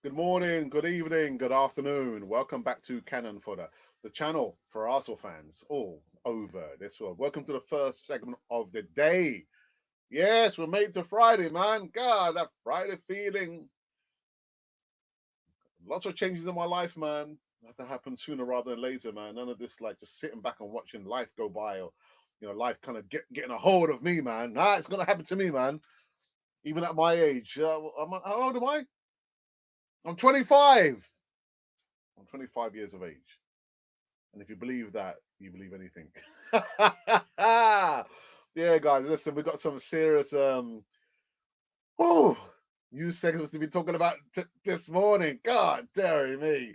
Good morning, good evening, good afternoon. Welcome back to Cannon Fodder, the channel for Arsenal fans all over this world. Welcome to the first segment of the day. Yes, we're made to Friday, man. God, that Friday feeling. Lots of changes in my life, man. Have to happen sooner rather than later, man. None of this like just sitting back and watching life go by, or life kind of getting a hold of me, man. Nah, it's gonna happen to me, man. Even at my age, how old am I? I'm 25. I'm 25 years of age. And if you believe that, you believe anything. Yeah, guys, listen, we got some serious oh news segments to be talking about this morning. God dare me.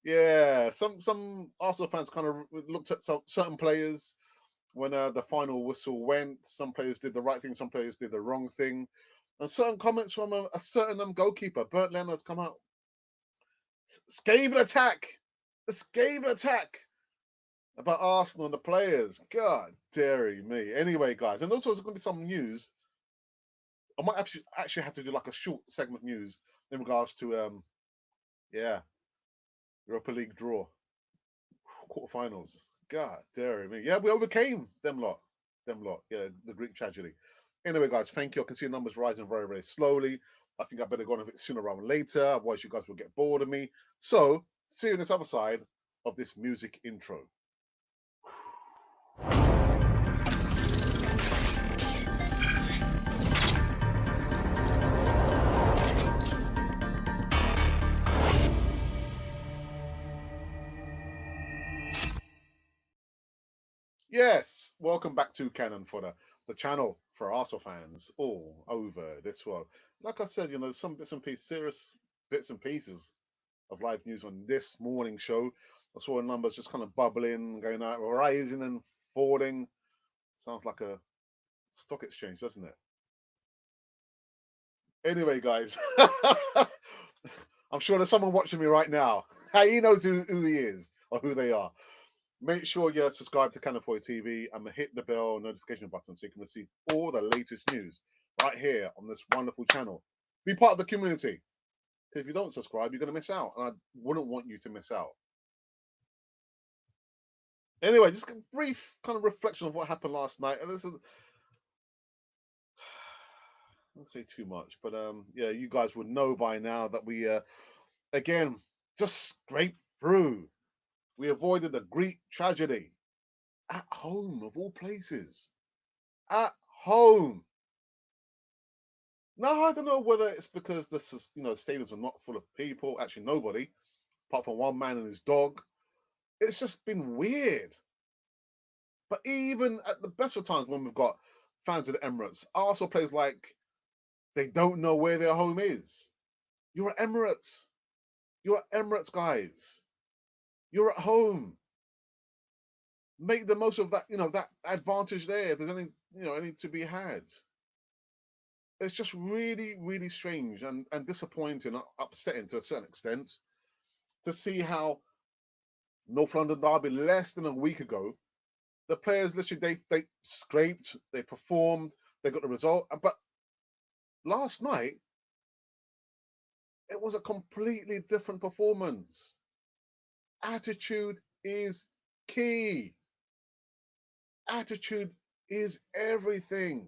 Yeah, some Arsenal fans kind of looked at some certain players when the final whistle went. Some players did the right thing, some players did the wrong thing. And certain comments from a certain goalkeeper, Bert Leonard's come out. Scathing attack. A scathing attack about Arsenal and the players. God dare me. Anyway, guys, and also there's going to be some news. I might actually have to do like a short segment news in regards to yeah, Europa League draw, quarterfinals. God dare me. Yeah, we overcame them lot. Them lot. Yeah, the Greek tragedy. Anyway, guys, thank you. I can see the numbers rising very, very slowly. I think I better go on a bit sooner rather than later, otherwise you guys will get bored of me. So, see you on this other side of this music intro. Yes, welcome back to Cannon Fodder, the channel for Arsenal fans all over this world. Like I said, some bits and pieces, serious bits and pieces of live news on this morning show. I saw the numbers just kind of bubbling, going out, rising and falling. Sounds like a stock exchange, doesn't it? Anyway, guys, I'm sure there's someone watching me right now. He knows who he is or who they are. Make sure you subscribe to Cannon Fodder TV and hit the bell notification button so you can receive all the latest news right here on this wonderful channel. Be part of the community. If you don't subscribe, you're going to miss out, and I wouldn't want you to miss out. Anyway, just a brief kind of reflection of what happened last night. And this is, I don't say too much, but yeah, you guys would know by now that we again just scraped through. We avoided the Greek tragedy at home of all places. At home. Now I don't know whether it's because this is, the stadiums were not full of people. Actually, nobody, apart from one man and his dog. It's just been weird. But even at the best of times when we've got fans of the Emirates, Arsenal players like they don't know where their home is. You're at Emirates. You're at Emirates, guys. You're at home. Make the most of that, that advantage there. If there's any, any to be had. It's just really, really strange and disappointing, upsetting to a certain extent to see how North London Derby less than a week ago, the players literally they scraped, they performed, they got the result. But last night it was a completely different performance. Attitude is key. Attitude is everything.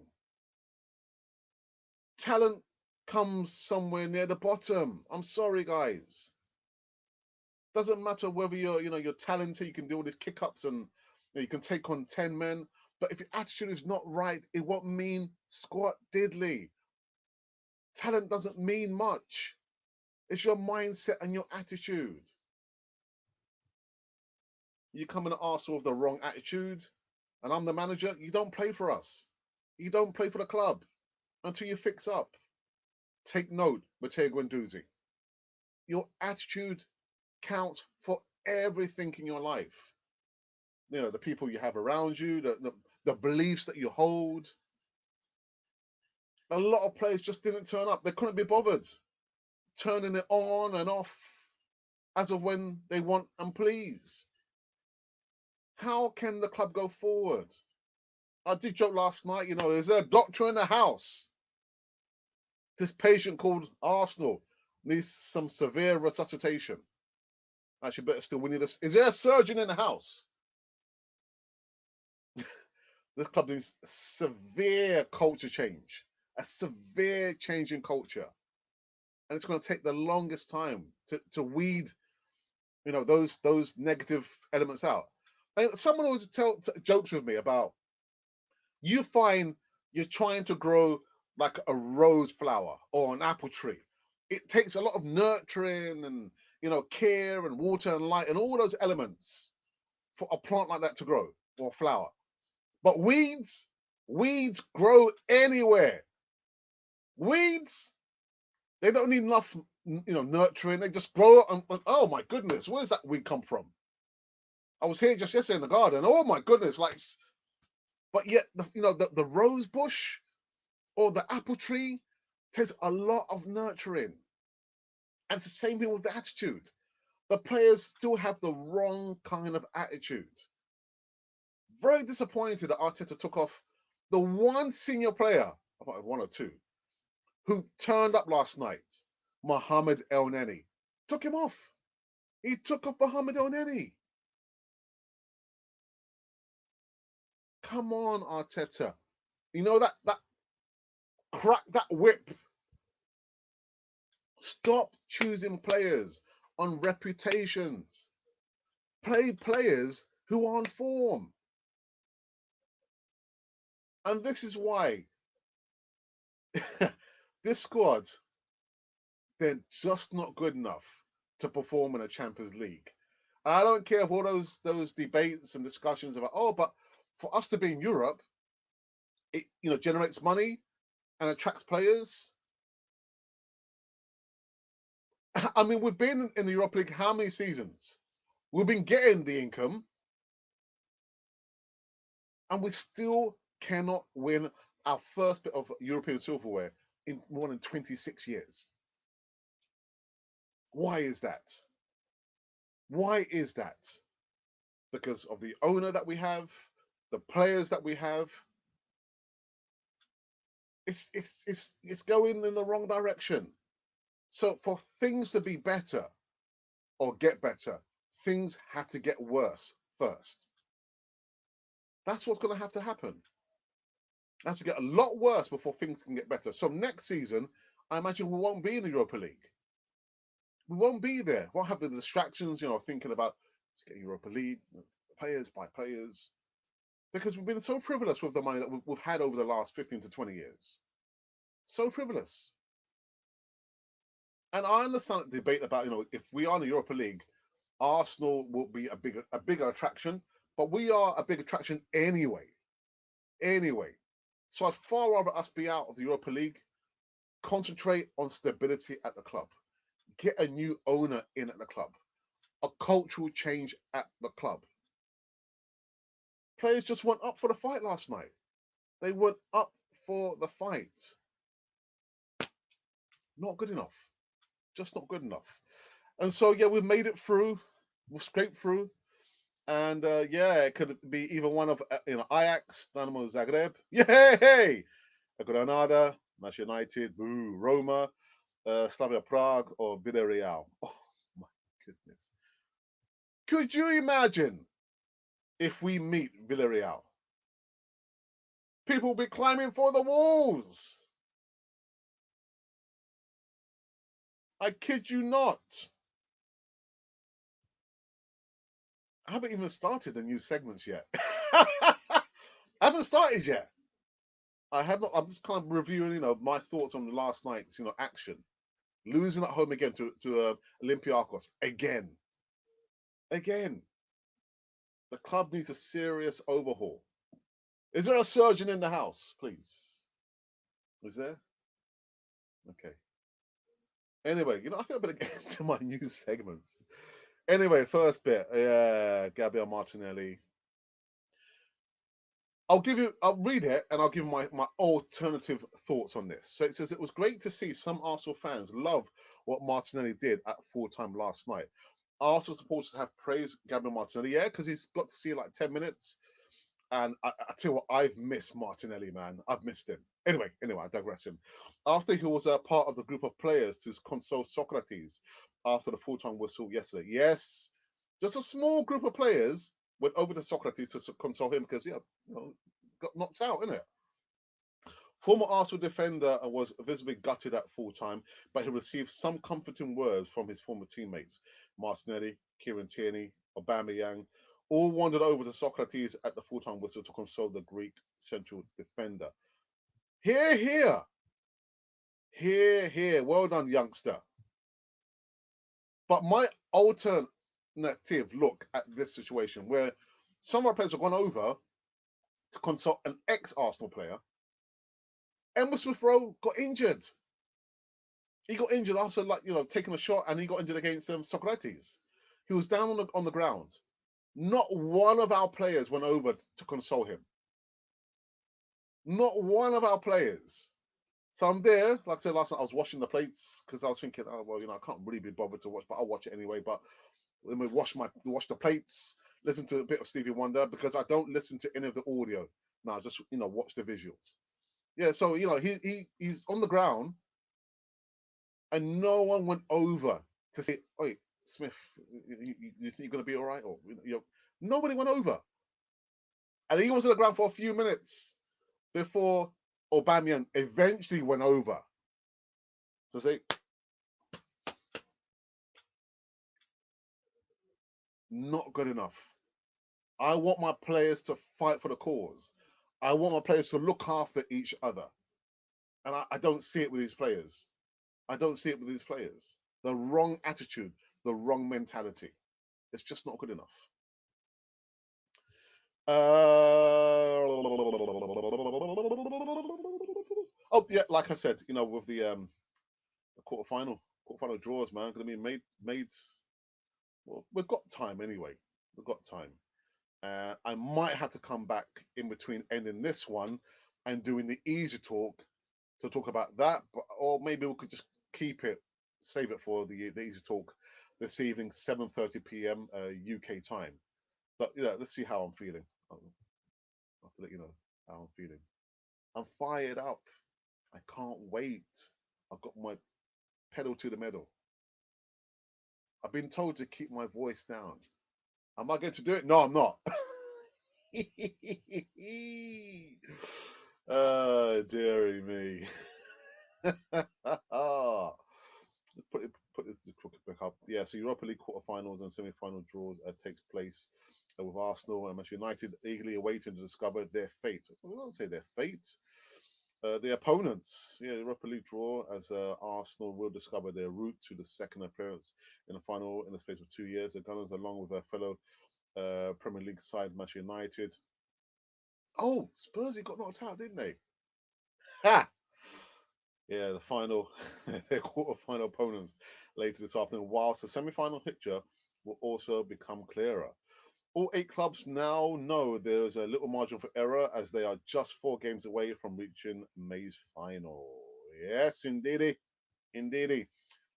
Talent comes somewhere near the bottom. I'm sorry, guys. Doesn't matter whether you're talented, you can do all these kick ups and you can take on 10 men. But if your attitude is not right, it won't mean squat diddly. Talent doesn't mean much. It's your mindset and your attitude. You come in Arsenal with the wrong attitude, and I'm the manager, you don't play for us. You don't play for the club until you fix up. Take note, Matteo Guendouzi. Your attitude counts for everything in your life. The people you have around you, the beliefs that you hold. A lot of players just didn't turn up. They couldn't be bothered turning it on and off as of when they want and please. How can the club go forward? I did joke last night, is there a doctor in the house? This patient called Arsenal. Needs some severe resuscitation. Actually, better still, we need a. Is there a surgeon in the house? This club needs severe culture change, a severe change in culture, and it's going to take the longest time to weed, those negative elements out. And someone always jokes with me about, you find you're trying to grow like a rose flower or an apple tree. It takes a lot of nurturing and care and water and light and all those elements for a plant like that to grow or flower. But weeds grow anywhere. Weeds, they don't need enough, nurturing. They just grow. And oh my goodness, where does that weed come from? I was here just yesterday in the garden. Oh my goodness, like, but yet the rose bush or the apple tree takes a lot of nurturing. And it's the same thing with the attitude. The players still have the wrong kind of attitude. Very disappointed that Arteta took off the one senior player, about one or two, who turned up last night, Mohamed El Neni. Took him off. He took off Mohamed El Neni. Come on, Arteta. You know that crack that whip. Stop choosing players on reputations. Play players who are on form. And this is why this squad, they're just not good enough to perform in a Champions League. And I don't care if all those debates and discussions about, but for us to be in Europe, it generates money and attracts players. I mean, we've been in the Europa League how many seasons? We've been getting the income, and we still cannot win our first bit of European silverware in more than 26 years. Why is that? Why is that? Because of the owner that we have, the players that we have. It's going in the wrong direction. So for things to be better or get better, things have to get worse first. That's what's going to have to happen. It has to get a lot worse before things can get better. So next season, I imagine we won't be in the Europa League. We won't be there. We'll have the distractions, thinking about getting Europa League, players by players, because we've been so frivolous with the money that we've had over the last 15 to 20 years. So frivolous. And I understand the debate about, if we are in the Europa League, Arsenal will be a bigger attraction, but we are a big attraction anyway. Anyway. So I'd far rather us be out of the Europa League, concentrate on stability at the club, get a new owner in at the club, a cultural change at the club. Players just went up for the fight last night. They went up for the fight. Not good enough. Just not good enough. And so, yeah, we've made it through. We've scraped through. And it could be either one of Ajax, Dynamo Zagreb, yay, Granada, Manchester United, boo, Roma, Slavia Prague, or Villarreal. Oh my goodness! Could you imagine if we meet Villarreal? People will be climbing for the walls. I kid you not. I haven't even started the new segments yet. I haven't started yet. I have not. I'm just kind of reviewing, my thoughts on last night's, action. Losing at home again to Olympiacos again. Again. The club needs a serious overhaul. Is there a surgeon in the house, please? Is there? Okay. Anyway, I think I better get into my news segments. Anyway, first bit. Yeah, Gabriel Martinelli. I'll read it and I'll give my alternative thoughts on this. So it says, it was great to see some Arsenal fans love what Martinelli did at full time last night. Arsenal supporters have praised Gabriel Martinelli, because he's got to see like 10 minutes. And I tell you what, I've missed Martinelli, man. I've missed him. Anyway, I'm digressing. After he was a part of the group of players to console Socrates after the full-time whistle yesterday. Yes, just a small group of players went over to Socrates to console him because, got knocked out, innit? Former Arsenal defender was visibly gutted at full time, but he received some comforting words from his former teammates. Martinelli, Kieran Tierney, Aubameyang all wandered over to Socrates at the full time whistle to console the Greek central defender. Here, here, here. Well done, youngster. But my alternative look at this situation where some of our players have gone over to consult an ex-Arsenal player, Emma Smith Rowe got injured. He got injured after, taking a shot, and he got injured against Socrates. He was down on the ground. Not one of our players went over to console him. Not one of our players. So I'm there. Like I said last night, I was washing the plates because I was thinking, oh well, I can't really be bothered to watch, but I'll watch it anyway. But let me wash the plates, listen to a bit of Stevie Wonder because I don't listen to any of the audio. No, just watch the visuals. Yeah, so he's on the ground. And no one went over to say, "Wait, Smith, you think you're going to be all right?" Or nobody went over, and he was on the ground for a few minutes before Aubameyang eventually went over to say, "Not good enough. I want my players to fight for the cause. I want my players to look after each other, and I don't see it with these players. I don't see it with these players. The wrong attitude, the wrong mentality. It's just not good enough." Oh yeah, like I said, with the quarterfinal draws, man, going to be made. Well, we've got time anyway. We've got time. I might have to come back in between ending this one and doing the easy talk to talk about that, or maybe we could just save it for the easy talk this evening, 7:30 p.m. UK time. But let's see how I'm feeling. I'll have to let you know how I'm feeling. I'm fired up. I can't wait. I've got my pedal to the metal. I've been told to keep my voice down. Am I going to do it? No, I'm not. Oh, dearie me. Put this back up. Yeah, so Europa League quarterfinals and semi-final draws takes place with Arsenal and Manchester United eagerly awaiting to discover their fate. Well, I won't say their fate. The opponents, Europa League draw as Arsenal will discover their route to the second appearance in the final in the space of 2 years. The Gunners, along with their fellow Premier League side Manchester United. Oh, Spursy got knocked out, didn't they? Ha! Yeah, the final, their quarter-final opponents later this afternoon, whilst the semi-final picture will also become clearer. All 8 clubs now know there is a little margin for error as they are just 4 games away from reaching May's final. Yes, indeedy. Indeedy.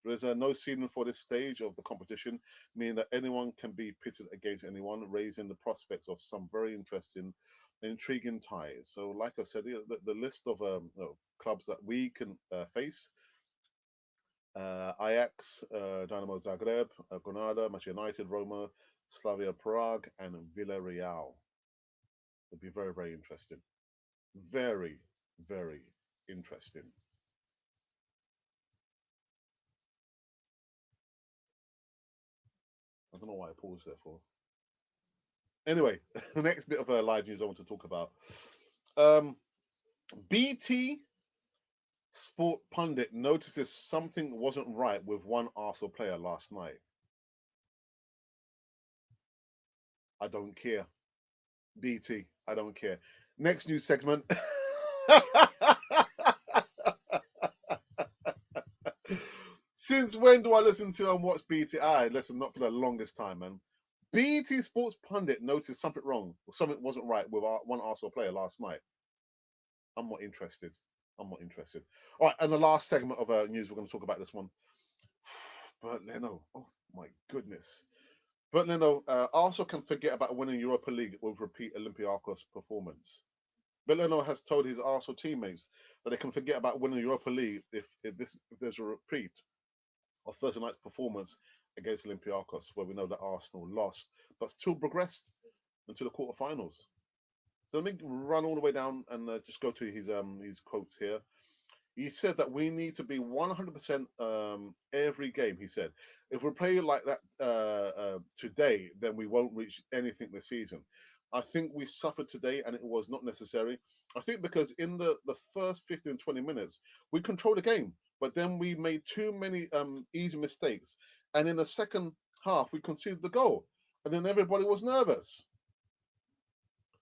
There is no ceiling for this stage of the competition, meaning that anyone can be pitted against anyone, raising the prospects of some very interesting and intriguing ties. So, like I said, the list of clubs that we can face: Ajax, Dynamo Zagreb, Granada, Manchester United, Roma, Slavia Prague, and Villarreal. It'll be very, very interesting. Very, very interesting. I don't know why I paused there for. Anyway, the next bit of live news I want to talk about. BT Sport pundit notices something wasn't right with one Arsenal player last night. I don't care. BT, I don't care. Next news segment. Since when do I listen to and watch BT? I listen not for the longest time, man. BT Sports pundit noticed something wrong, or something wasn't right with one Arsenal player last night. I'm not interested. I'm not interested. All right, and the last segment of news, we're going to talk about this one. Bert Leno. Oh my goodness. Bert Leno also can forget about winning Europa League with repeat Olympiacos performance. Bellino has told his Arsenal teammates that they can forget about winning the Europa League if there's a repeat of Thursday night's performance against Olympiacos, where we know that Arsenal lost, but still progressed into the quarterfinals. So let me run all the way down and just go to his quotes here. He said that we need to be 100% every game. He said, if we play like that today, then we won't reach anything this season. I think we suffered today and it was not necessary. I think because in the first 15, 20 minutes, we controlled the game, but then we made too many easy mistakes. And in the second half, we conceded the goal. And then everybody was nervous.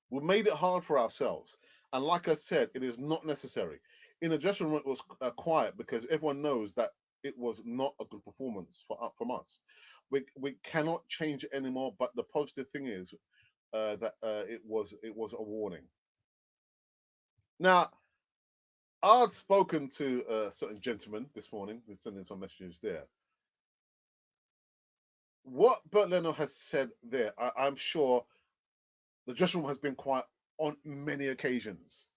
We made it hard for ourselves. And like I said, it is not necessary. In the dressing room, it was quiet because everyone knows that it was not a good performance from us. We cannot change it anymore. But the positive thing is that it was a warning. Now, I'd spoken to a certain gentleman this morning who's sending some messages there. What Bert Leno has said there, I'm sure the dressing room has been quiet on many occasions.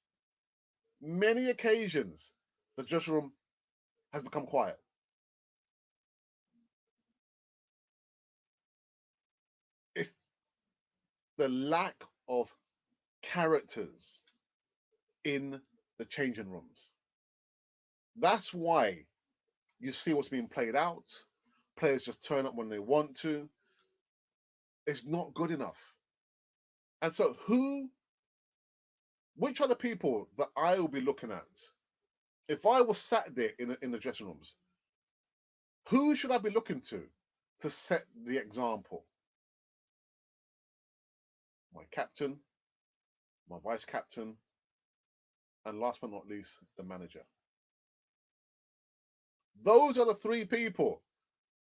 Many occasions, the dressing room has become quiet. It's the lack of characters in the changing rooms. That's why you see what's being played out. Players just turn up when they want to. It's not good enough. And so, which are the people that I will be looking at? If I was sat there in the dressing rooms, who should I be looking to set the example? My captain, my vice captain, and last but not least, the manager. Those are the three people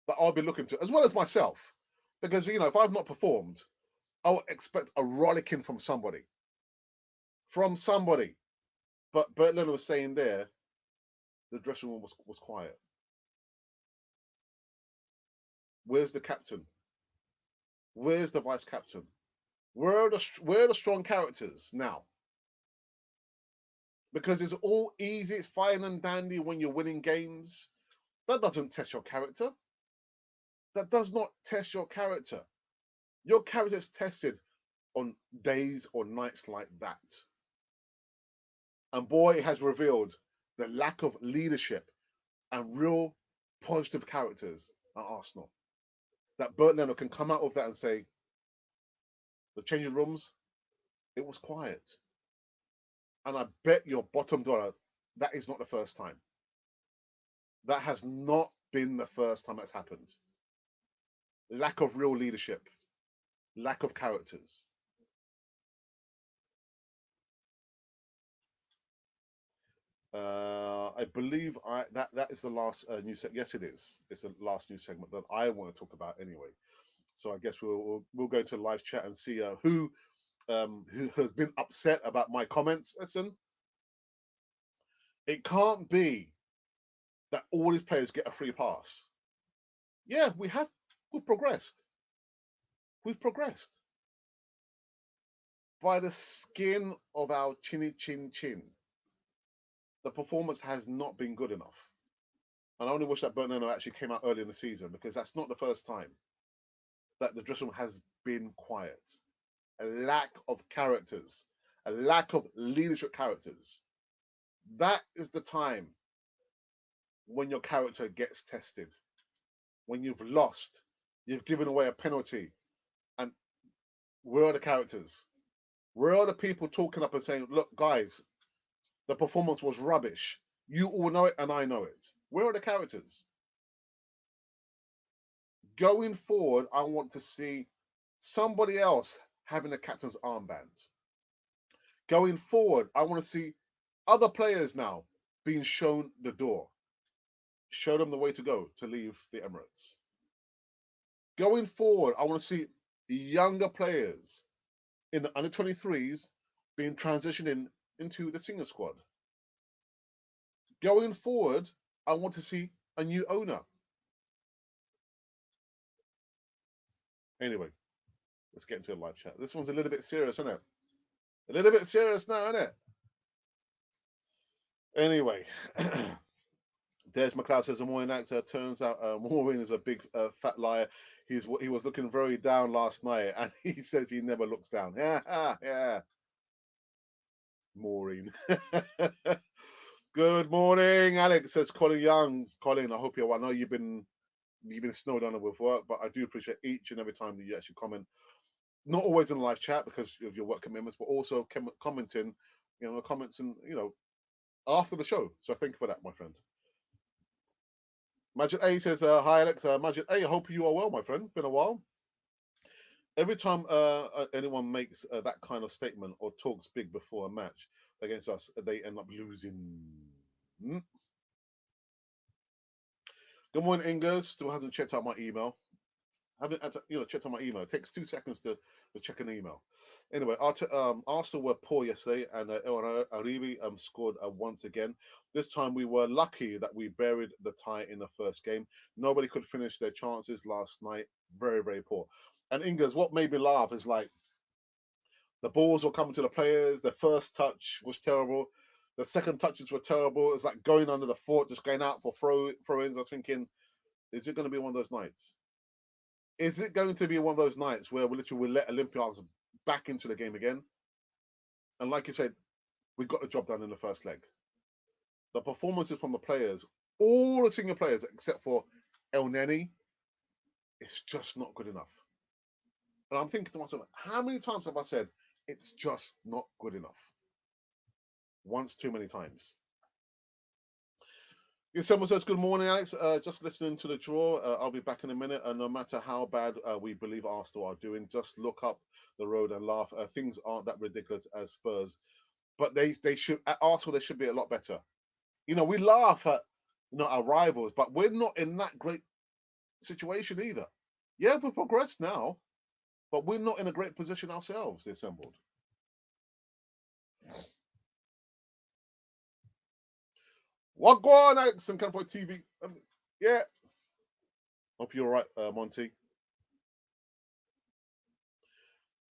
that I'll be looking to, as well as myself. Because, if I've not performed, I'll expect a rollicking from somebody. From somebody. But Bert Leno was saying there, the dressing room was quiet. Where's the captain? Where's the vice captain? Where are the strong characters now? Because it's all easy, it's fine and dandy when you're winning games. That doesn't test your character. That does not test your character. Your character is tested on days or nights like that. And boy, it has revealed the lack of leadership and real positive characters at Arsenal. That Bert Leno can come out of that and say, the changing rooms, it was quiet. And I bet your bottom dollar, that is not the first time. That has not been the first time that's happened. Lack of real leadership, lack of characters. I believe that is the last news segment. Yes, it is. It's the last news segment that I want to talk about anyway. So I guess we'll go into live chat and see who has been upset about my comments. Listen, it can't be that all these players get a free pass. Yeah, we've progressed. We've progressed by the skin of our chinny chin chin. The performance has not been good enough. And I only wish that Bernardo actually came out early in the season, because that's not the first time that the dressing room has been quiet. A lack of characters, a lack of leadership characters. That is the time when your character gets tested. When you've lost, you've given away a penalty. And where are the characters? Where are the people talking up and saying, look, guys, the performance was rubbish. You all know it and I know it. Where are the characters? Going forward, I want to see somebody else having a captain's armband. Going forward, I want to see other players now being shown the door. Show them the way to go to leave the Emirates. Going forward, I want to see younger players in the under 23s being transitioned into the senior squad. Going forward, I want to see a new owner. Anyway, let's get into a live chat. This one's a little bit serious, isn't it? A little bit serious now, isn't it? Anyway, Des McLeod says the morning actor turns out Maureen is a big fat liar. He was looking very down last night, and he says he never looks down. Yeah, yeah, Maureen. Good morning, Alex. Says Colin Young. Colin, I hope you're well. I know you've been snowed under with work, but I do appreciate each and every time that you actually comment. Not always in the live chat because of your work commitments, but also commenting, the comments and after the show. So thank you for that, my friend. Magic A says, "Hi Alex, Magic A. I hope you are well, my friend. Been a while." Every time anyone makes that kind of statement or talks big before a match against us, they end up losing. Mm. Good morning, Inga. Still hasn't checked out my email. Haven't checked out my email. It takes 2 seconds to check an email. Anyway, Arsenal were poor yesterday, and El Aribi scored once again. This time we were lucky that we buried the tie in the first game. Nobody could finish their chances last night. Very, very poor. And Ingas, what made me laugh is like the balls were coming to the players. The first touch was terrible. The second touches were terrible. It's like going under the fort, just going out for throw-ins. I was thinking, is it going to be one of those nights? Is it going to be one of those nights where we literally will let Olympiacos back into the game again? And like you said, we got the job done in the first leg. The performances from the players, all the senior players except for El Neni, it's just not good enough. And I'm thinking to myself, how many times have I said it's just not good enough? Once too many times. If someone says, "Good morning, Alex. Just listening to the draw. I'll be back in a minute. And no matter how bad we believe Arsenal are doing, just look up the road and laugh. Things aren't that ridiculous as Spurs, but they should at Arsenal. They should be a lot better. We laugh at our rivals, but we're not in that great situation either. Yeah, we've progressed now, but we're not in a great position ourselves. They assembled. What go on, Alex and Campo TV? Yeah, hope you're all right, Monty.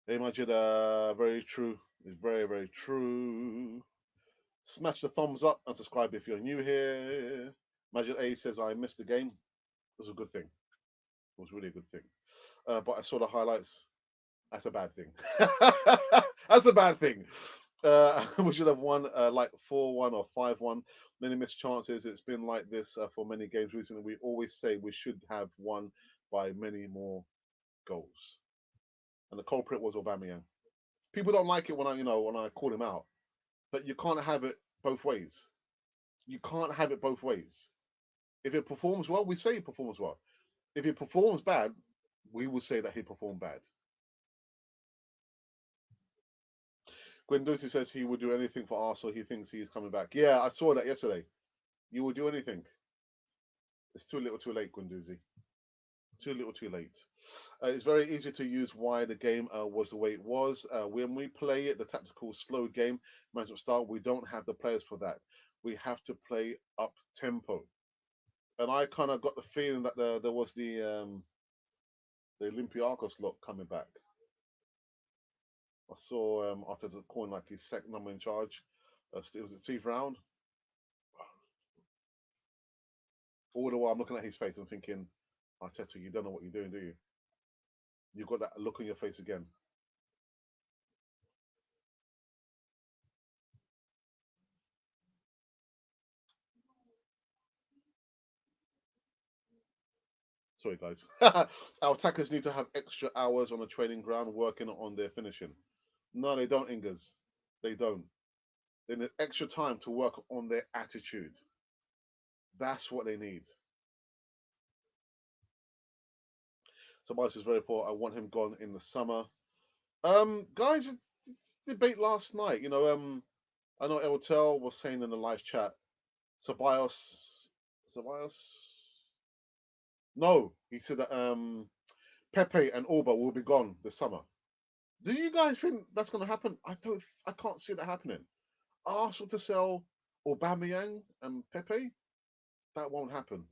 Hey, Majid, very true. It's very, very true. Smash the thumbs up and subscribe if you're new here. Majid A says, I missed the game. It was a good thing. It was really a good thing. But I saw the highlights. That's a bad thing. That's a bad thing. We should have won like 4-1 or 5-1. Many missed chances. It's been like this for many games recently. We always say we should have won by many more goals. And the culprit was Aubameyang. People don't like it when I call him out, but you can't have it both ways. You can't have it both ways. If it performs well, we say he performs well. If it performs bad, we will say that he performed bad. Guendouzi says he would do anything for Arsenal. He thinks he's coming back. Yeah, I saw that yesterday. You will do anything. It's too little, too late, Guendouzi. Too little, too late. It's very easy to use why the game was the way it was. When we play it, the tactical slow game management style, we don't have the players for that. We have to play up tempo. And I kind of got the feeling that there was the Olympiacos lot coming back. I saw after the corner like his second number in charge. It was Steve Round. All the while I'm looking at his face and thinking, Arteta, you don't know what you're doing, do you? You've got that look on your face again. Sorry, guys. Our attackers need to have extra hours on the training ground working on their finishing. No, they don't, Ingers. They don't. They need extra time to work on their attitude. That's what they need. Tobias is very poor. I want him gone in the summer. Guys, it's debate last night. I know Eltel was saying in the live chat, Tobias. No, he said that Pepe and Orba will be gone this summer. Do you guys think that's going to happen? I can't see that happening. Arsenal to sell Aubameyang and Pepe, that won't happen.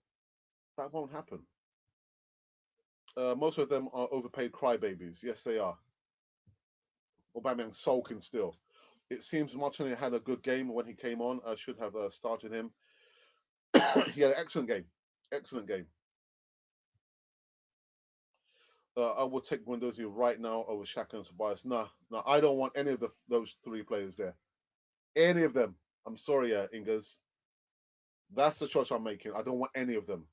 That won't happen. Most of them are overpaid crybabies. Yes, they are. Aubameyang sulking still. It seems Martinelli had a good game when he came on. I should have started him. He had an excellent game. Excellent game. I will take Guendouzi right now over Xhaka and Tobias. Nah, nah, I don't want any of those three players there. Any of them. I'm sorry, Ingers. That's the choice I'm making. I don't want any of them.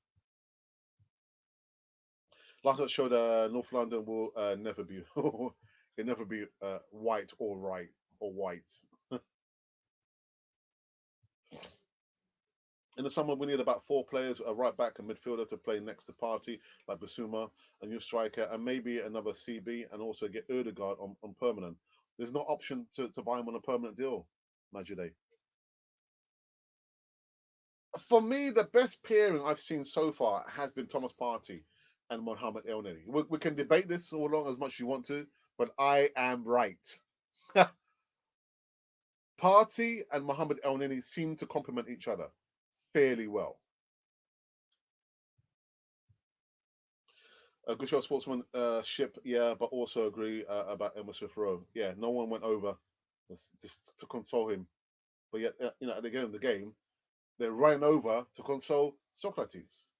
Last night showed North London will never be, it never be white or right or white. In the summer, we need about 4 players, a right back, a midfielder to play next to Party, like Basuma, a new striker, and maybe another CB, and also get Erdegaard on permanent. There's no option to buy him on a permanent deal, Majide. For me, the best pairing I've seen so far has been Thomas Partey and Mohamed El Neni. We can debate this all along as much as you want to, but I am right. Partey and Mohamed El Neni seem to complement each other fairly well. A good show of sportsmanship, yeah, but also agree about Emma Smith Rowe. Yeah, no one went over just to console him. But yet, at the end of the game, they're running over to console Socrates.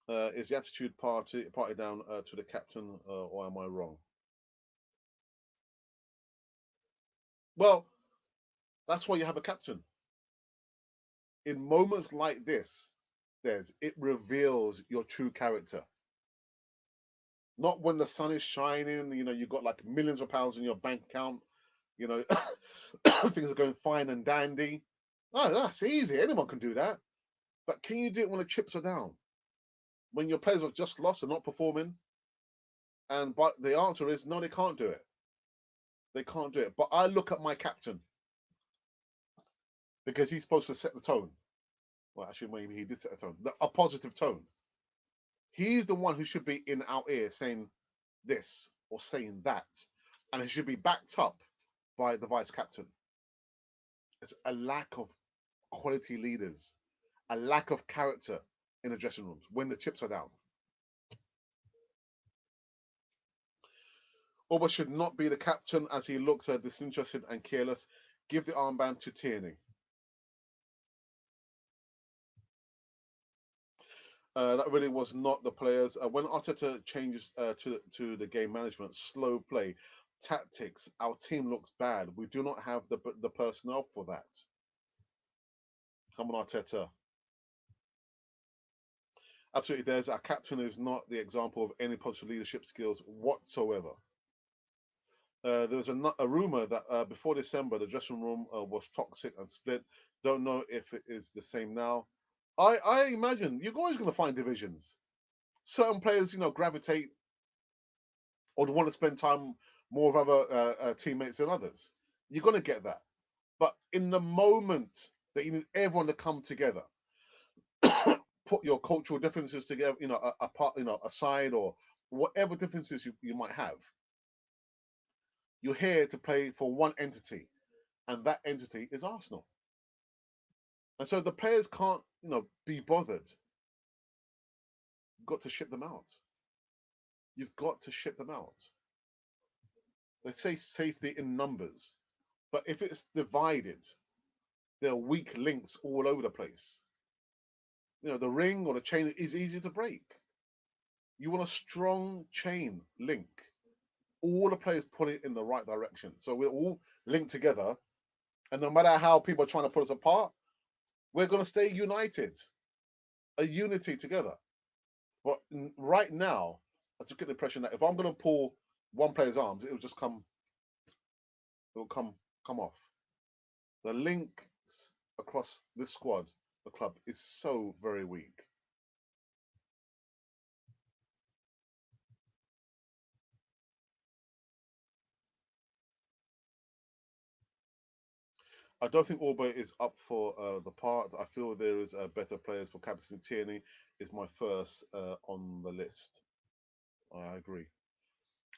Is the attitude party down to the captain, or am I wrong? Well, that's why you have a captain. In moments like this, it reveals your true character. Not when the sun is shining, you've got like millions of pounds in your bank account, you know, things are going fine and dandy. Oh, that's easy. Anyone can do that. But can you do it when the chips are down? When your players have just lost and not performing? But the answer is no, they can't do it. They can't do it. But I look at my captain because he's supposed to set the tone. Well, actually, maybe he did set a tone, a positive tone. He's the one who should be in our ear saying this or saying that. And it should be backed up by the vice captain. It's a lack of quality leaders, a lack of character in the dressing rooms when the chips are down. Oba should not be the captain as he looks disinterested and careless. Give the armband to Tierney. That really was not the players. When Arteta changes to the game management, slow play, tactics, our team looks bad. We do not have the personnel for that. Come on, Arteta. Absolutely, there's our captain is not the example of any positive leadership skills whatsoever. There was a rumor that before December the dressing room was toxic and split. Don't know if it is the same now. I imagine you're always going to find divisions. Certain players, gravitate or want to spend time more with other teammates than others. You're going to get that. But in the moment that you need everyone to come together, put your cultural differences together, apart, aside, or whatever differences you might have, you're here to play for one entity, and that entity is Arsenal. And so the players can't, be bothered. You've got to ship them out. You've got to ship them out. They say safety in numbers, but if it's divided, there are weak links all over the place. The ring or the chain is easy to break. You want a strong chain link. All the players put it in the right direction. So we're all linked together. And no matter how people are trying to put us apart, we're going to stay united, a unity together. But right now, I just get the impression that if I'm going to pull one player's arms, it will come off. The links across this squad, the club, is so very weak. I don't think Aubrey is up for the part. I feel there is better players for captain. Tierney is my first on the list. I agree.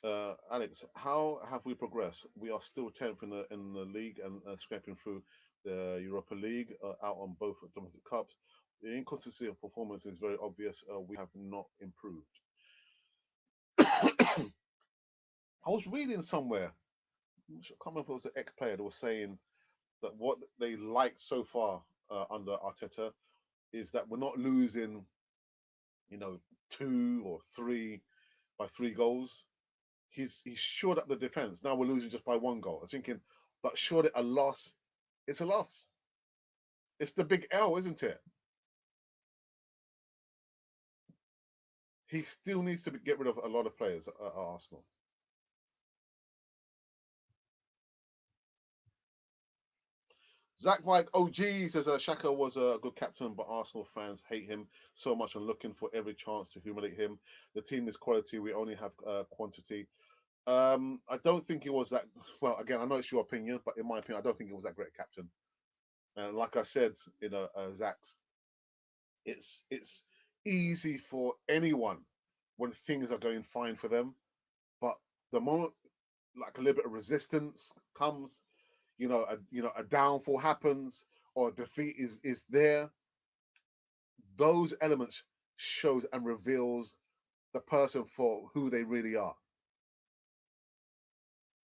Alex, how have we progressed? We are still 10th in the league and scraping through the Europa League, out on both domestic cups. The inconsistency of performance is very obvious. We have not improved. I was reading somewhere I can't remember if it was an ex-player that was saying that what they like so far under Arteta is that we're not losing, you know, 2 or 3 by 3 goals. He's shored up the defense. Now we're losing just by 1 goal. I was thinking, but surely a loss, it's a loss. It's the big L, isn't it? He still needs to get rid of a lot of players at Arsenal. Zach White OG says Xhaka was a good captain, but Arsenal fans hate him so much and looking for every chance to humiliate him. The team is quality. We only have quantity. I don't think he was that. Well, again, I know it's your opinion, but in my opinion, I don't think he was that great captain. And like I said, Zach's, it's easy for anyone when things are going fine for them, but the moment like a little bit of resistance comes, a downfall happens or defeat is there, those elements shows and reveals the person for who they really are.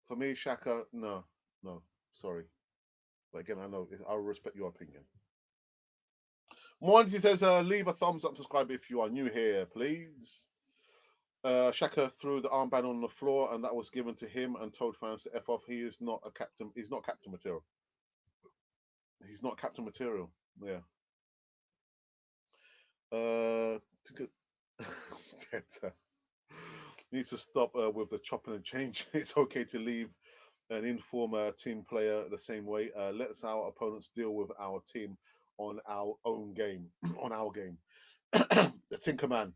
For me, Shaka, no, sorry. But again, I know I'll respect your opinion. Monty says, leave a thumbs up, subscribe if you are new here, please. Shaka threw the armband on the floor, and that was given to him and told fans to F off. He is not a captain. He's not captain material. He's not captain material. Yeah. To good. Needs to stop with the chopping and changing. It's okay to leave an informer team player the same way. Let's our opponents deal with our team on our own game. On our game. The Tinkerman.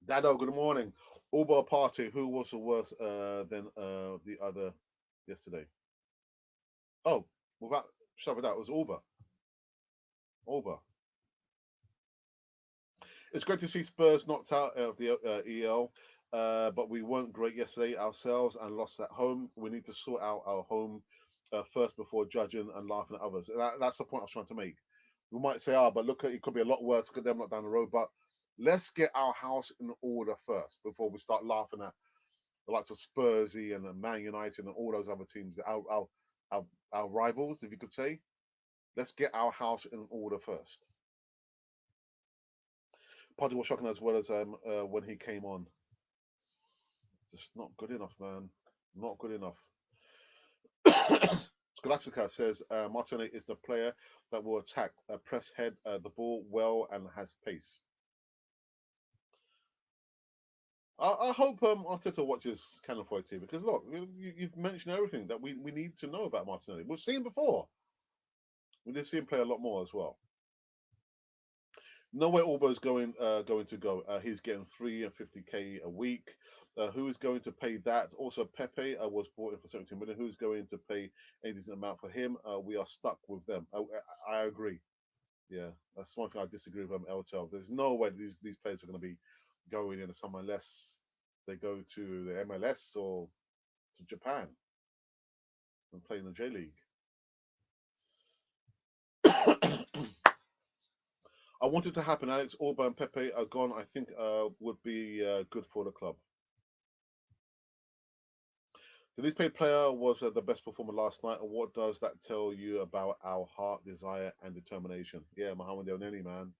Dado, good morning. Uber party. Who was the worst than the other yesterday? Oh, without shove it out, it was Uber. Uber. It's great to see Spurs knocked out of the EL, but we weren't great yesterday ourselves and lost at home. We need to sort out our home first before judging and laughing at others. That's the point I was trying to make. We might say, but look, it could be a lot worse. Look at them not down the road. But let's get our house in order first before we start laughing at the likes of Spursy and Man United and all those other teams, our rivals, if you could say. Let's get our house in order first. Party was shocking as well as when he came on. Just not good enough, man. Not good enough. Scholastica says Martinelli is the player that will attack, press head the ball well and has pace. I hope Arteta watches Canal 40 because look, you've mentioned everything that we need to know about Martinelli. We've seen him before. We did see him play a lot more as well. No way Albo's going to go. He's getting 350k a week. Who is going to pay that? Also, Pepe was bought in for 17 million. Who's going to pay a decent amount for him? We are stuck with them. I agree. Yeah, that's one thing I disagree with LTL. There's no way these players are going to be going into somewhere unless they go to the MLS or to Japan and play in the J League. I want it to happen. Alex Orban and Pepe are gone. I think would be good for the club. The least paid player was the best performer last night. And what does that tell you about our heart, desire, and determination? Yeah, Mohamed El Neni, man.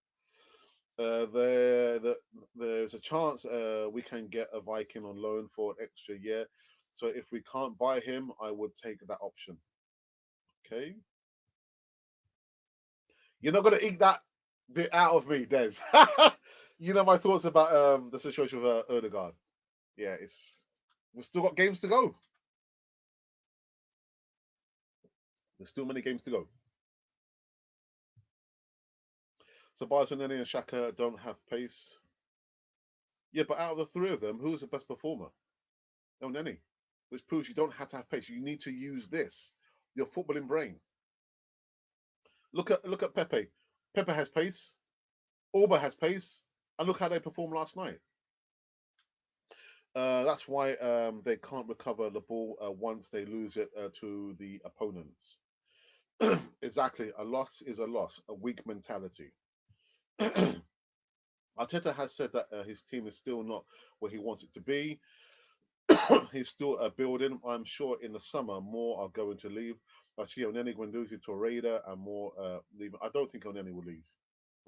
There's a chance we can get a Viking on loan for an extra year. So if we can't buy him, I would take that option. Okay. You're not going to eke that bit out of me, Des. You know my thoughts about the situation with Odegaard. Yeah, we've still got games to go. There's still many games to go. So Barcelona and Xhaka don't have pace. Yeah, but out of the three of them, who's the best performer? El Neni, which proves you don't have to have pace. You need to use this, your footballing brain. Look at Pepe. Pepe has pace. Orba has pace, and look how they performed last night. That's why they can't recover the ball once they lose it to the opponents. Exactly, a loss is a loss. A weak mentality. Arteta has said that his team is still not where he wants it to be. He's still building. I'm sure in the summer more are going to leave. I see Oneni, Guendouzi, Torreira, and more leaving. I don't think Oneni will leave,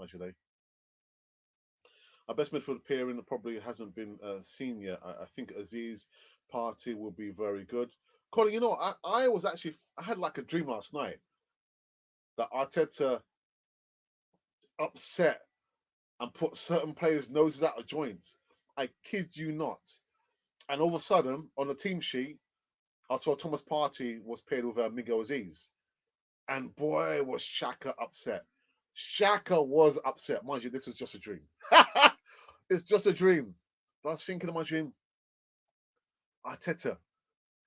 actually. Our best midfield pairing probably hasn't been seen yet. I think Aziz Party will be very good. Colin, you know, I was actually, I had like a dream last night that Arteta upset and put certain players' noses out of joint. I kid you not. And all of a sudden, on the team sheet, I saw Thomas Partey was paired with Miguel Aziz. And boy, was Shaka upset. Shaka was upset. Mind you, this is just a dream. It's just a dream. But I was thinking in my dream, Arteta,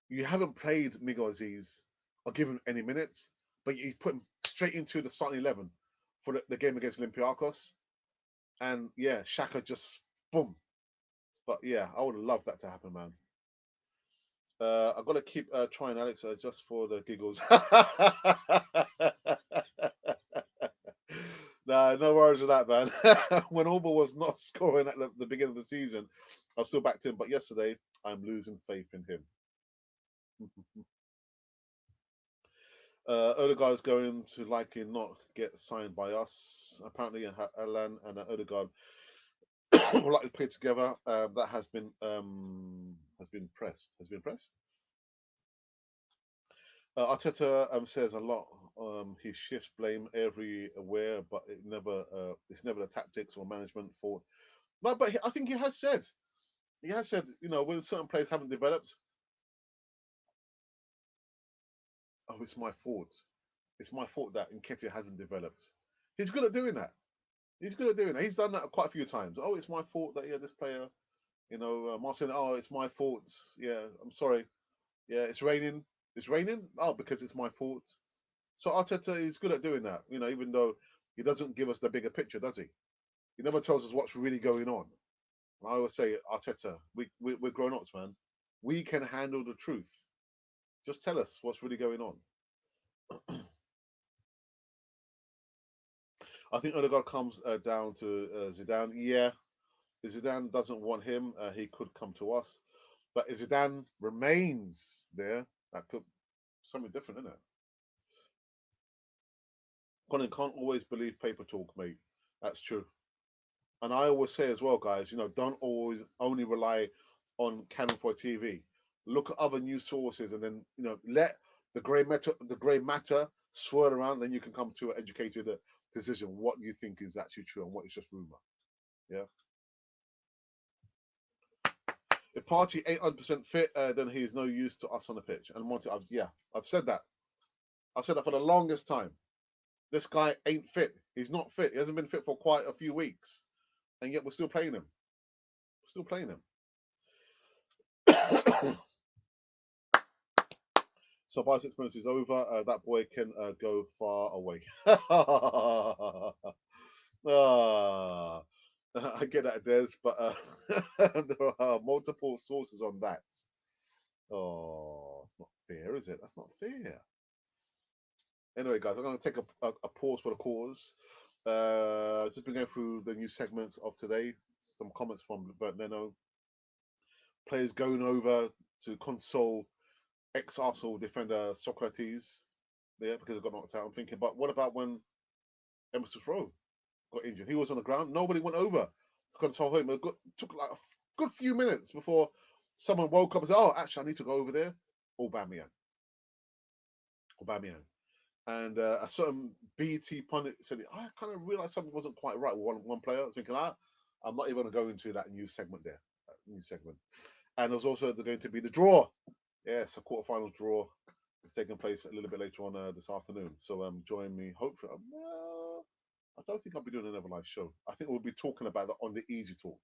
you haven't played Miguel Aziz or given him any minutes, but you put him straight into the starting 11 for the game against Olympiacos. And yeah, Shaka just boom. But yeah, I would love that to happen, man. I've got to keep trying, Alex, just for the giggles. Nah, no worries with that, man. When Auba was not scoring at the beginning of the season, I was still backed him. But yesterday, I'm losing faith in him. Odegaard is going to likely not get signed by us. Apparently, Alan and Odegaard will likely play together. That has been pressed. Has been pressed. Arteta says a lot. He shifts blame everywhere, but it's never the tactics or management fault. No, but I think he has said, you know, when certain players haven't developed, oh, it's my fault. It's my fault that Nketiah hasn't developed. He's good at doing that. He's good at doing that. He's done that quite a few times. Oh, it's my fault that this player, you know, Martin. Oh, it's my fault. Yeah, I'm sorry. Yeah, it's raining. It's raining. Oh, because it's my fault. So Arteta is good at doing that. You know, even though he doesn't give us the bigger picture, does he? He never tells us what's really going on. And I always say, Arteta, we're grown ups, man. We can handle the truth. Just tell us what's really going on. I think Odegaard comes down to Zidane. Yeah, if Zidane doesn't want him, he could come to us. But if Zidane remains there, that could be something different, isn't it? Colin, can't always believe paper talk, mate. That's true. And I always say as well, guys, you know, don't always only rely on Canon for TV. Look at other news sources, and then let the grey matter swirl around. Then you can come to an educated decision what you think is actually true and what is just rumor. Yeah. If Party ain't 100% fit, then he is no use to us on the pitch. And Monty, I've said that. I've said that for the longest time. This guy ain't fit. He's not fit. He hasn't been fit for quite a few weeks, and yet we're still playing him. We're still playing him. So by 6 minutes is over. That boy can go far away. I get that, Des, but there are multiple sources on that. Oh, it's not fair, is it? That's not fair. Anyway, guys, I'm going to take a pause for the cause. Just been going through the new segments of today. Some comments from Bert Neno. Players going over to console ex-Arsenal defender Socrates. Yeah, because he got knocked out. I'm thinking, but what about when Emerson Rowe got injured? He was on the ground. Nobody went over to console him. It took like a good few minutes before someone woke up and said, "Oh, actually, I need to go over there." Aubameyang. And a certain BT pundit said, I kind of realized something wasn't quite right with one player. I was thinking, I'm not even going to go into that new segment there. And there's also going to be the draw. Yes, a quarterfinal draw is taking place a little bit later on this afternoon. So join me. Hopefully, I don't think I'll be doing another live show. I think we'll be talking about that on the Easy Talk.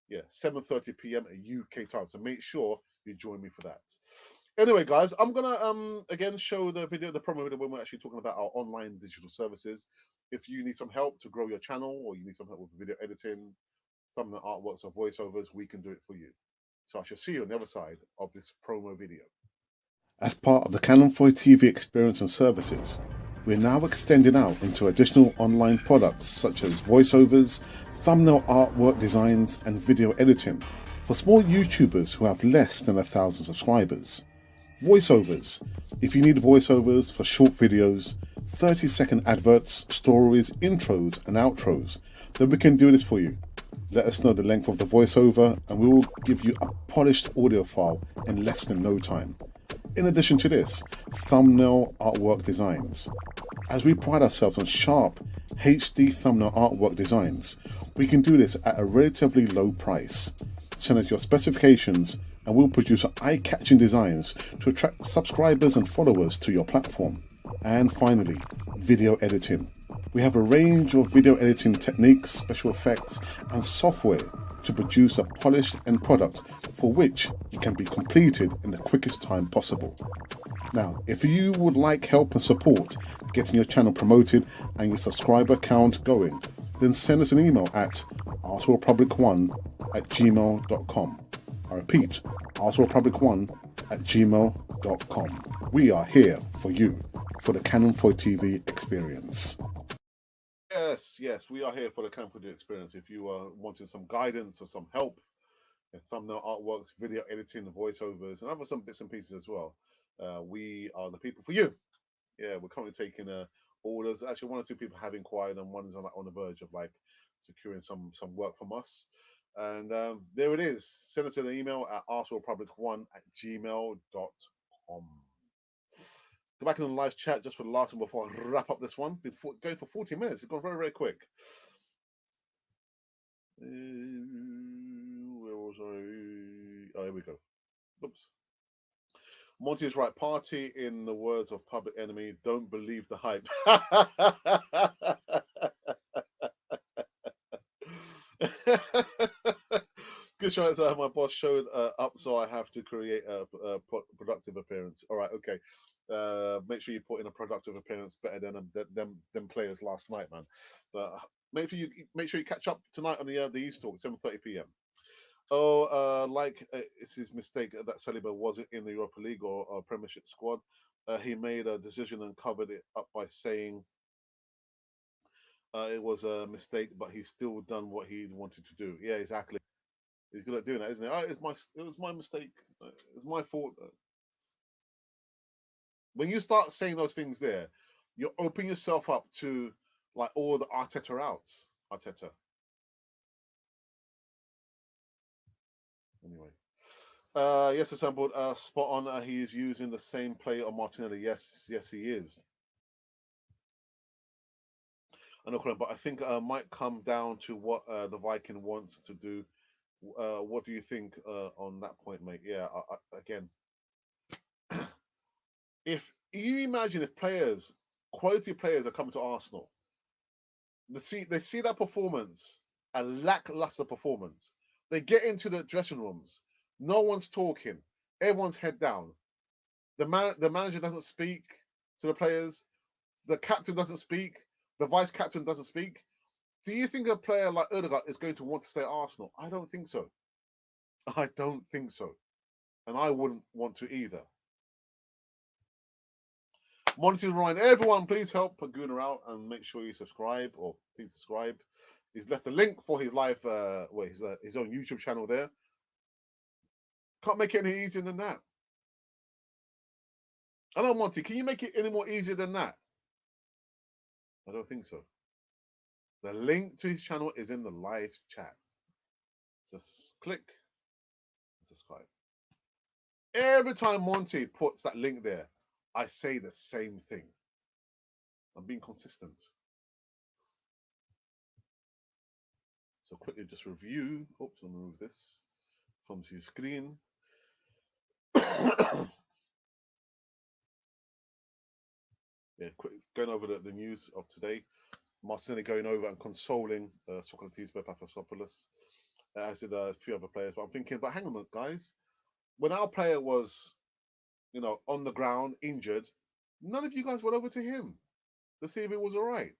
Yeah, 7:30 p.m. UK time. So make sure you join me for that. Anyway, guys, I'm gonna again show the promo video when we're actually talking about our online digital services. If you need some help to grow your channel, or you need some help with video editing, thumbnail artworks or voiceovers, we can do it for you. So I shall see you on the other side of this promo video. As part of the Canon 4 TV experience and services, we're now extending out into additional online products such as voiceovers, thumbnail artwork designs, and video editing. For small YouTubers who have less than 1,000 subscribers. Voiceovers. If you need voiceovers for short videos, 30-second adverts, stories, intros and outros, then we can do this for you. Let us know the length of the voiceover and we will give you a polished audio file in less than no time. In addition to this, thumbnail artwork designs. As we pride ourselves on sharp HD thumbnail artwork designs, we can do this at a relatively low price. Send us your specifications and we'll produce eye-catching designs to attract subscribers and followers to your platform. And finally, video editing. We have a range of video editing techniques, special effects and software to produce a polished end product for which it can be completed in the quickest time possible. Now, if you would like help and support getting your channel promoted and your subscriber count going, then send us an email at artworldpublic1@gmail.com. I repeat, artworldpublic1@gmail.com. We are here for you, for the Canon 4 TV experience. Yes, we are here for the Canon 4 TV experience. If you are wanting some guidance or some help in thumbnail artworks, video editing, voiceovers, and other some bits and pieces as well, we are the people for you. Yeah, we're currently taking orders. Actually, one or two people have inquired, and one is on the verge of like securing some work from us. And there it is. Send us an email at artworldpublic1@gmail.com. Go back in the live chat just for the last one before I wrap up this one. Before going for 40 minutes, it's gone very, very quick. Where was I? Oh, here we go. Oops. Monty is right. Party, in the words of Public Enemy, don't believe the hype. Good show. My boss showed up, so I have to create a productive appearance. All right, okay. Make sure you put in a productive appearance better than them players last night, man. But make sure you catch up tonight on the East Talk, 7:30 p.m. Oh, it's his mistake that Saliba wasn't in the Europa League or Premiership squad. He made a decision and covered it up by saying it was a mistake, but he's still done what he wanted to do. Yeah, exactly. He's good at doing that, isn't he? Oh, it was my mistake. It's my fault. When you start saying those things there, you're opening yourself up to like all the Arteta outs. Arteta. Anyway. Yes, assembled. Spot on. He is using the same play on Martinelli. Yes, he is. I know, but I think might come down to what the Viking wants to do. What do you think on that point, mate? Yeah, again, if you imagine if quality players are coming to Arsenal, they see that performance, a lackluster performance. They get into the dressing rooms, no one's talking, everyone's head down. The manager doesn't speak to the players, the captain doesn't speak, the vice captain doesn't speak. Do you think a player like Odegaard is going to want to stay at Arsenal? I don't think so. I don't think so. And I wouldn't want to either. Monty Ryan, everyone, please help Paguna out and make sure you subscribe, or please subscribe. He's left a link for his live, his own YouTube channel there. Can't make it any easier than that. I know, Monty, can you make it any more easier than that? I don't think so. The link to his channel is in the live chat. Just click and subscribe. Every time Monty puts that link there, I say the same thing. I'm being consistent. So quickly just review. Oops, I'll move this from the screen. Yeah, quick, going over the news of today. Martinelli going over and consoling Socrates Papastopoulos, as did a few other players. But I'm thinking, but hang on, guys. When our player was, on the ground, injured, none of you guys went over to him to see if it was all right.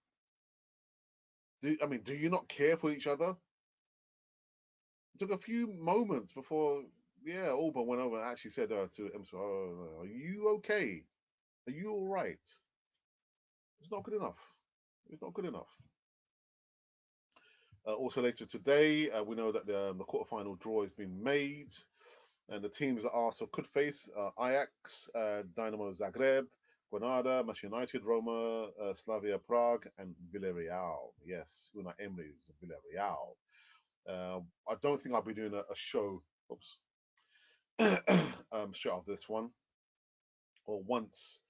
Do you not care for each other? It took a few moments before, Auburn went over and actually said to him, "Are you okay? Are you all right?" It's not good enough. It's not good enough. Also later today, we know that the quarterfinal draw has been made, and the teams that Arsenal could face Ajax, Dynamo Zagreb, Granada, Manchester United, Roma, Slavia Prague, and Villarreal. Yes, Unai Emery's Villarreal. I don't think I'll be doing a show. Oops. Straight off this one, or once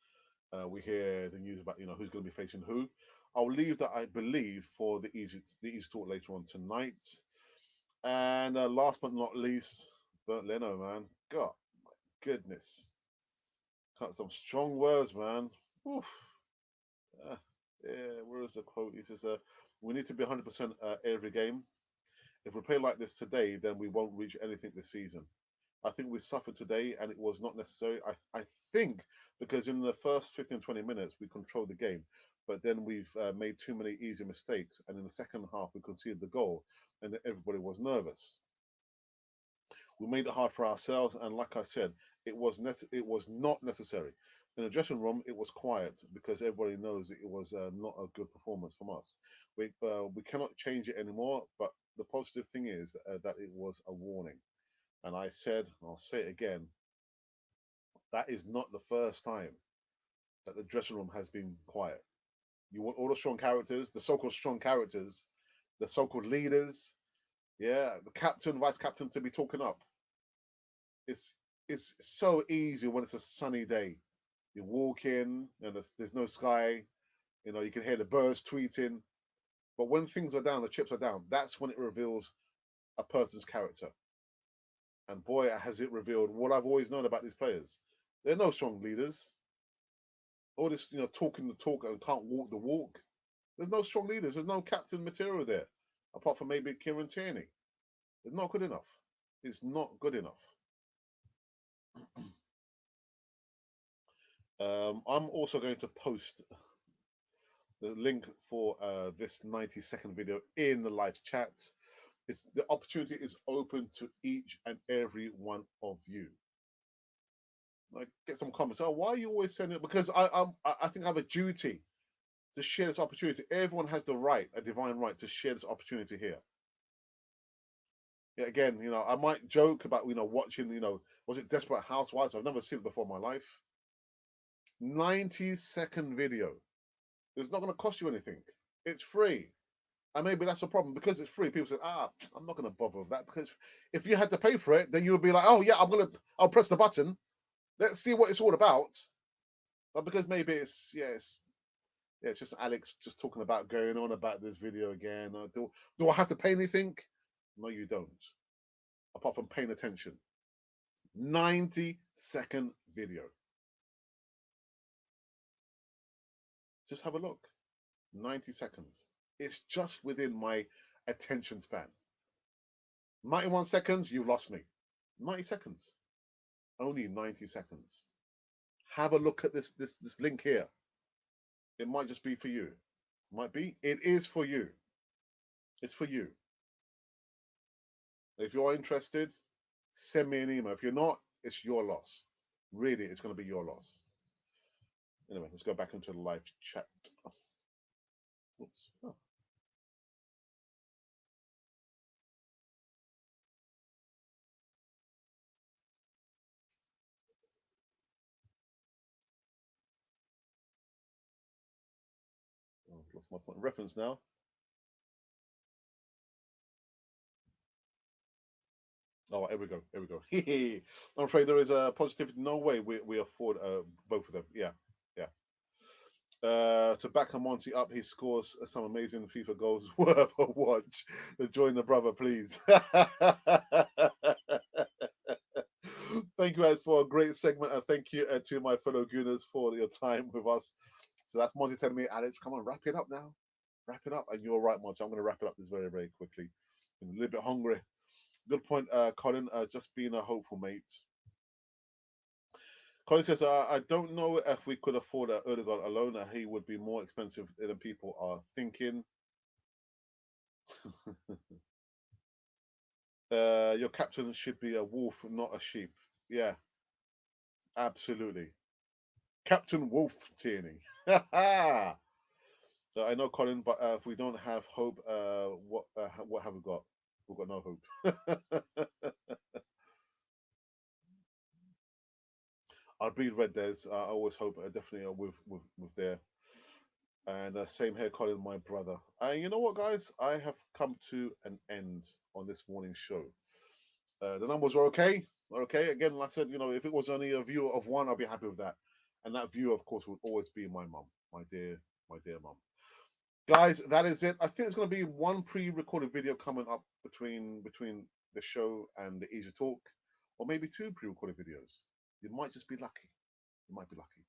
we hear the news about who's going to be facing who. I'll leave that, I believe, for the easy talk later on tonight. And last but not least, Bernd Leno, man. God, my goodness. Got some strong words, man. Oof. Uh, yeah, where is the quote? He says, we need to be 100% every game. If we play like this today, then we won't reach anything this season. I think we suffered today and it was not necessary. I think because in the first 15, 20 minutes, we controlled the game. But then we've made too many easy mistakes. And in the second half, we conceded the goal and everybody was nervous. We made it hard for ourselves. And like I said, it was not necessary. In the dressing room, it was quiet because everybody knows that it was not a good performance from us. We cannot change it anymore. But the positive thing is that it was a warning. And I said, and I'll say it again, that is not the first time that the dressing room has been quiet. You want all the strong characters, the so-called strong characters, the so-called leaders, yeah, the captain, vice captain to be talking up. It's it's so easy when it's a sunny day. You walk in and there's no sky. You can hear the birds tweeting. But when things are down, the chips are down. That's when it reveals a person's character. And boy, has it revealed what I've always known about these players. They're no strong leaders. All this, talking the talk and can't walk the walk. There's no strong leaders. There's no captain material there, apart from maybe Kieran Tierney. It's not good enough. It's not good enough. I'm also going to post the link for this 90-second video in the live chat. The opportunity is open to each and every one of you. Like, get some comments. Oh, why are you always sending it? Because I think I have a duty to share this opportunity. Everyone has the right, a divine right, to share this opportunity here. Yeah, again, I might joke about, watching, was it Desperate Housewives? I've never seen it before in my life. 90-second video. It's not going to cost you anything. It's free. And maybe that's the problem. Because it's free, people say, I'm not going to bother with that. Because if you had to pay for it, then you would be like, oh, yeah, I'll press the button. Let's see what it's all about. But because maybe it's just Alex just talking about going on about this video again. Do I have to pay anything? No, you don't. Apart from paying attention. 90-second video. Just have a look. 90 seconds. It's just within my attention span. 91 seconds, you've lost me. 90 seconds. Only 90 seconds. Have a look at this link here. It might just be for you. Might be. It is for you. It's for you. If you're interested, send me an email. If you're not, it's your loss. Really, it's going to be your loss. Anyway, let's go back into the live chat. Oops. Oh. Lost my point of reference now. Oh, here we go. Here we go. I'm afraid there is a positive. No way we afford both of them. Yeah, yeah. To back Monty up, he scores some amazing FIFA goals worth a watch. Join the brother, please. Thank you guys for a great segment, and thank you to my fellow Gooners for your time with us. So that's Monty telling me, Alex, come on, wrap it up now. Wrap it up. And you're right, Monty. I'm going to wrap it up this very, very quickly. I'm a little bit hungry. Good point, Colin. Just being a hopeful mate. Colin says, I don't know if we could afford Erdogan alone. He would be more expensive than people are thinking. Your captain should be a wolf, not a sheep. Yeah, absolutely. Captain Wolf Tierney. I know, Colin, but if we don't have hope, what have we got? We've got no hope. I breed red. There's. I always hope. Definitely with there. And same here, Colin, my brother. And you know what, guys? I have come to an end on this morning's show. The numbers were okay. Okay. Again, like I said, if it was only a viewer of one, I'd be happy with that. And that viewer, of course, would always be my mum, my dear mum. Guys, that is it. I think there's going to be one pre-recorded video coming up between the show and the Easy Talk, or maybe two pre-recorded videos. You might just be lucky. You might be lucky.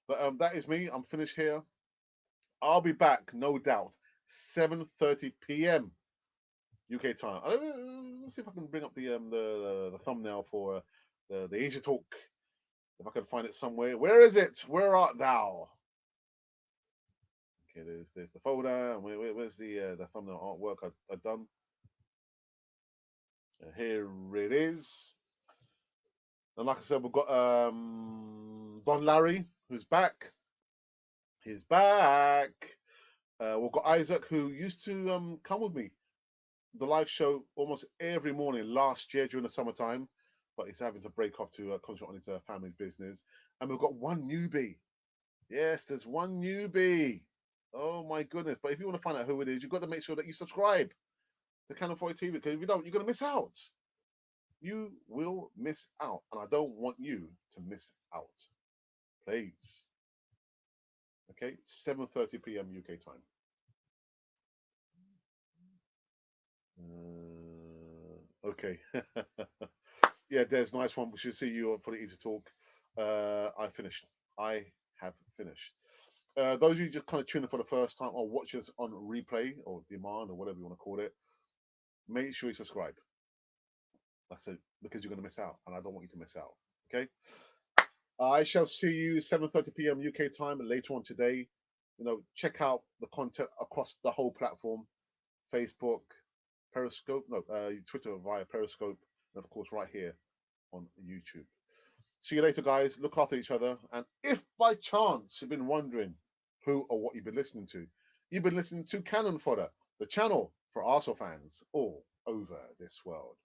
But that is me. I'm finished here. I'll be back, no doubt, 7:30 p.m. UK time. Let's see if I can bring up the thumbnail for the Easy Talk. If I can find it somewhere. Where is it? Where art thou? Okay, there's the folder. Where's the thumbnail artwork I done? Here it is. And like I said, we've got Don Larry, who's back. He's back. We've got Isaac, who used to come with me the live show almost every morning last year during the summertime, but he's having to break off to concentrate on his family's business. And we've got one newbie. Yes, there's one newbie. Oh my goodness! But if you want to find out who it is, you've got to make sure that you subscribe to Canon 40 TV, because if you don't, you're going to miss out. You will miss out, and I don't want you to miss out. Please. Okay, 7:30 p.m. UK time. Okay. Yeah, there's a nice one. We should see you for the Easy Talk. I finished. I have finished. Those of you just kind of tuning in for the first time or watch us on replay or demand or whatever you want to call it, make sure you subscribe. That's it, because you're going to miss out, and I don't want you to miss out. Okay. I shall see you 7:30 p.m. UK time later on today. Check out the content across the whole platform: Facebook, Periscope, no, Twitter via Periscope, and of course right here on YouTube. See you later, guys. Look after each other. And if by chance you've been wondering who or what you've been listening to, you've been listening to Cannon Fodder, the channel for Arsenal fans all over this world.